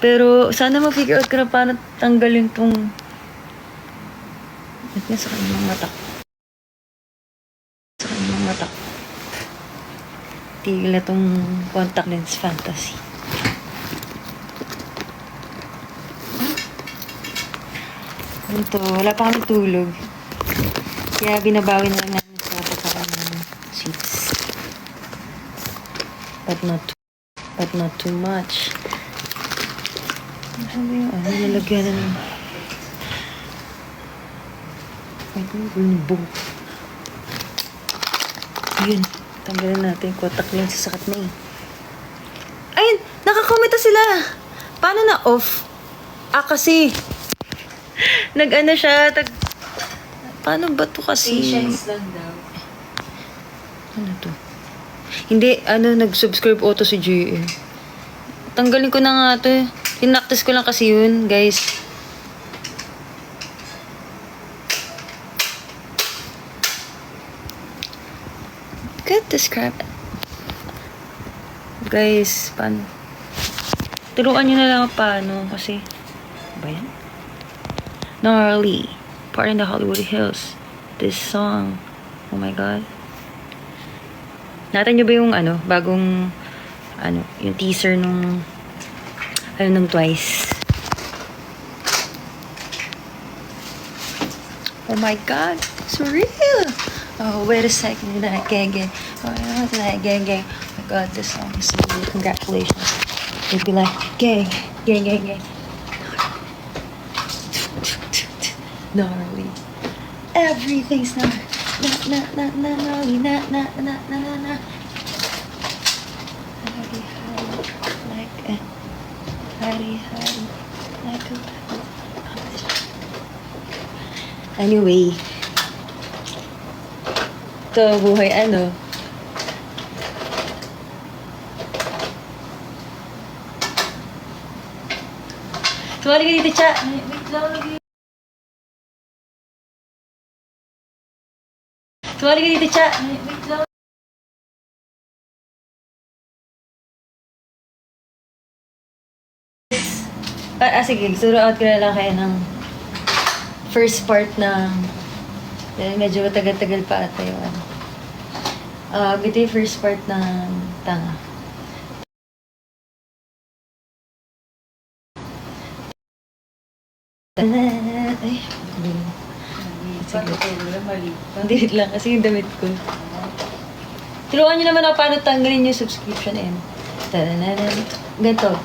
Pero, sana ma-figure out ko na paano tanggalin tong... Ba't nga sa kanyang mata? Sa kanyang mata. Tigil na tong contact lens fantasy. Ito, wala pa kami tulog. Kaya binabawi na lang namin sa pagkakaan ng sweets. But not too much. Ano yung nalagyan na ng... Ay, bulbong. Yun, tanggalin natin. Contact lens, sasakat na eh. Ayun, nakakomment na sila. Paano na off? Kasi... Nag-ano siya, paano ba to kasi? Patience lang daw. Ano to? Hindi, nag-subscribe auto si J.A. Tanggalin ko na nga to. Tinaktis ko lang kasi yun, guys. Good describe it. Guys, paano? Turuan nyo na lang paano kasi, ba yan? Gnarly, part in the Hollywood Hills. This song, oh my god. Natin nyo ba yung bagong yung teaser nung nung Twice? Oh my god, surreal. Oh, wait a second, that gang. Oh my god, this song is so good. Congratulations. They'd be like, gang. Gnarly. Everything's gnarly. Gnarly. Hidey, like a... Anyway. Ito, buhay Sumali ka dito, Cha. Wait lang, Sumali ka dito, Cha. Wait lang. Sige, suruan ko na lang kayo ng first part ng medyo matagal-tagal pa ata yung ito yung first part ng tanga. Ay, sige. Pandihit lang kasi yung damit ko. Tulungan nyo naman ako paano tanggalin yung subscription Tananan. Ganito.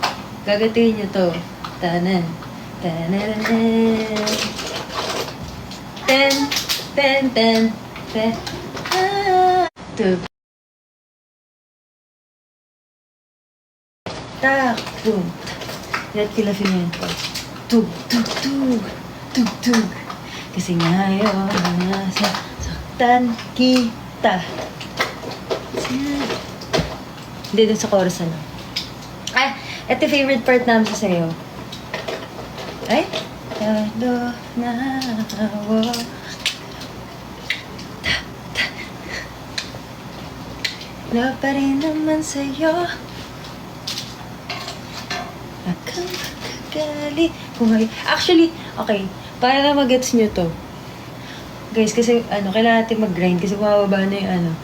Gagatuhin nyo to. Tanan. Ten. Tug. Tak. Boom. Yan kilafin ko. Tug. Kasi ngayon, nasasaktan kita. Hindi dun sa chorus ito favorite part namin sa sayo. Ay? Talo na ako. Love pa rin naman sa'yo. Akang magagalit. Actually, okay. Para na mag-gets nyo to. Guys, kasi kailangan natin mag-grind kasi bumababa na yung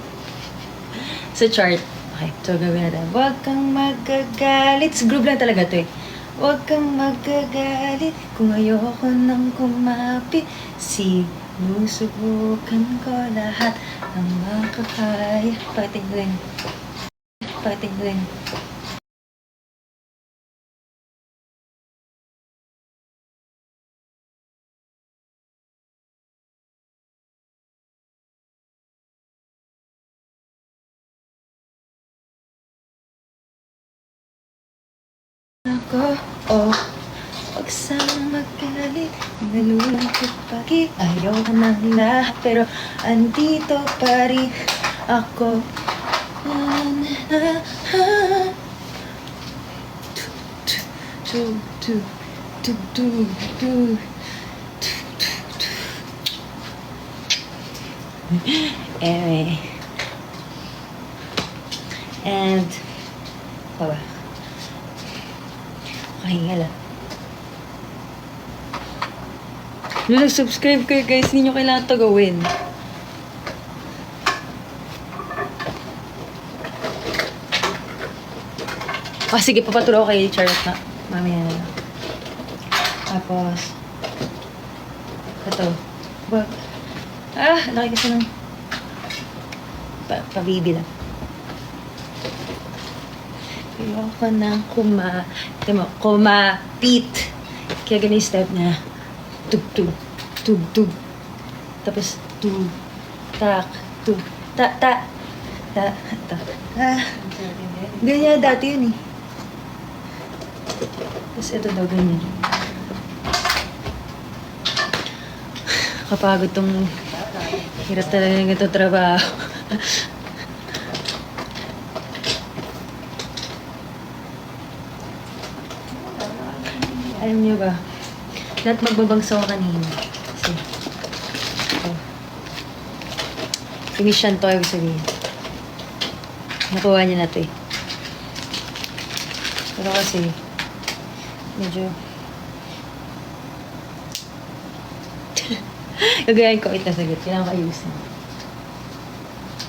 sa chart. Okay, so gawin natin. Huwag kang magagalit. Sa group lang talaga to Huwag kang magagalit kung ayoko nang kumapit. Sinusubukan ko lahat ang makakaya. Patingling. Huwag sanang magalit, nalulungkot pagi. Ayaw ka ng lahat, pero andito pa rin ako. Anyway. And, okay hingal ah. Nung nag-subscribe kayo guys, hindi nyo kailangan ito gawin. Sige, papaturo ko kay Charlotte na. Mamaya na lang. Tapos, ito. Wag. Laki kasi ng pabibi lang. Ayoko nang ito mo, kumapit. Kaya ganun yung step niya. Tug, tug, tug, tug. Tapos, tug, tak, tug, ta, ta, ta, ta. Ganyan dati yun eh. Tapos ito daw ganyan. Kapagod tong hirap talaga ng ito trabaho. Alam niyo ba? Lahat magbabangsaw kanina. Kasi, finish yan to, ibig sabihin. Nakuha niya na to eh. Pero kasi, medyo gagayain ko ito saglit. Kailangan ko ayusin.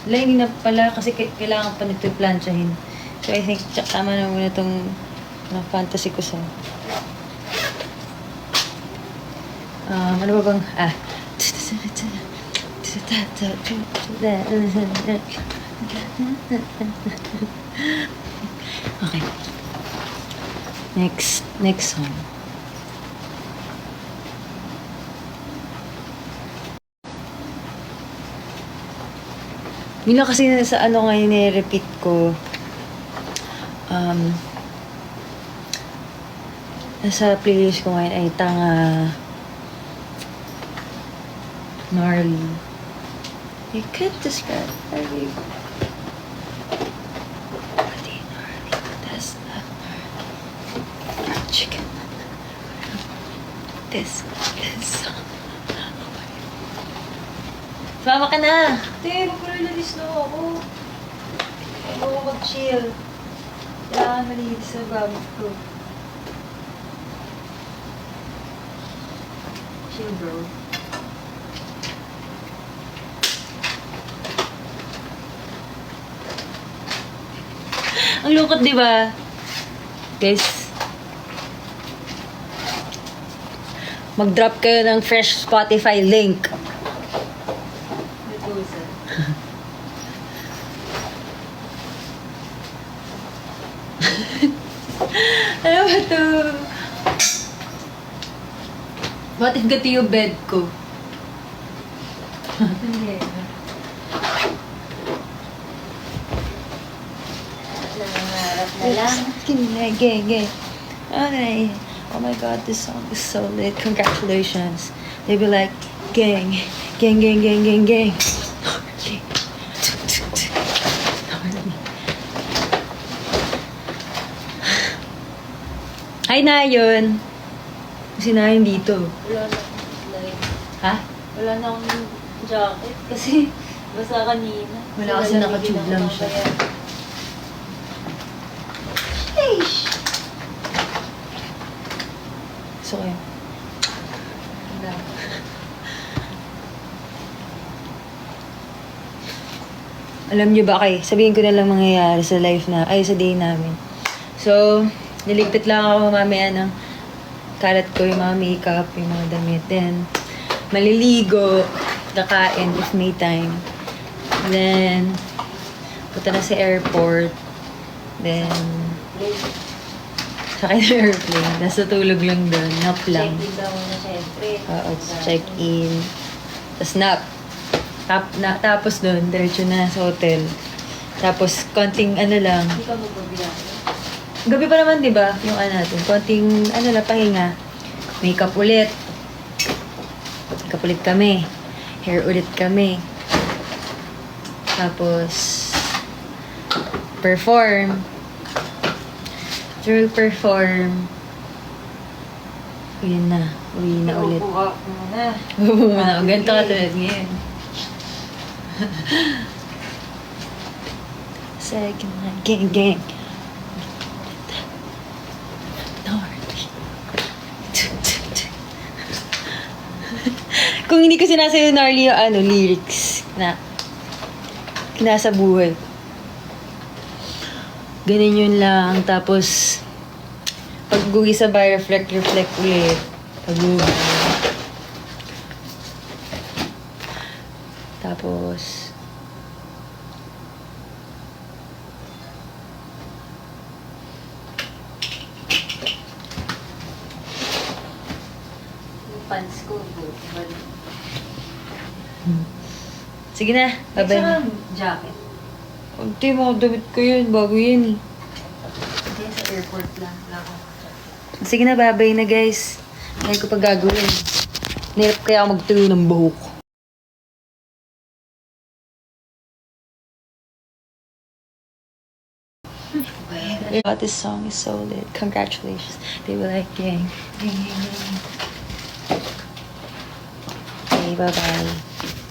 Wala, hindi na pala kasi kailangan pa nito i-planchahin. So I think tama na muna itong fantasy ko sa ano ba bang okay. Next song. Yun lang kasi sa ano ngayon ni-repeat ko. Nasa playlist ko ngayon ay Tanga, Gnarly. You could describe gnarly. Gnarly, that's not gnarly. Chicken. This. Sumama ka na! Te, magpapalalis na ako. Huwag ako mag-chill. Kailangan malinis sa gamit ko. Chill, bro. Ang lungkot, di ba? Guys, mag-drop kayo ng fresh Spotify link. Ano ba ito? What if gato yung bed ko? Hindi. Nangangarap na lang. Gay. Oh my god, this song is so lit. Congratulations. They be like, gang. Hi, Nayon. Si Nayon dito. Wala na akong slide. Ha? Wala na akong jacket kasi basta kanina. Wala kasi naka-tube lang siya. Sheesh! So, kayo. Wala. Alam niyo ba kay, sabihin ko na lang mangyayari sa life na, ay sa day namin. So, niligpit lang ako mamaya ng kalat ko, yung mga makeup, yung mga damit. Then, maliligo, kakain if may time. Then, punta na sa airport. Then, sakay na airplane. Nasa tulog lang doon. Nap lang. Check-in daw na syempre. Oo, check-in. Tapos nap. Tapos doon, diretso na sa hotel. Tapos, konting ano lang. Hindi ka magbabilang. Gabi pa naman, di ba? Yung ano natin. Konting, ano na, pahinga. Makeup ulit. Makeup ulit kami. Hair ulit kami. Tapos, perform. After perform, yun na. Uwi na ulit. Upo ka muna. Upo na. Ganito ka tulad ngayon. Second, gang. North. Kung hindi ko sinasayo Narly yung lyrics na kinasa buhay. Ganun yun lang. Tapos, pag gugi sabay, reflect ulit. Pag tapos, Yung pants ko, sige na. Bye-bye. Bye-bye. Jacket. Hindi, mga damit ko yun. Bago yan eh. Hindi, sa airport lang. Wala akong Sige na, bye-bye na guys. Ngayon ko pa gagawin. Nirap kaya ako magtuloy ng buhok. But this song is so lit. Congratulations. They were like, gang. Okay, bye-bye.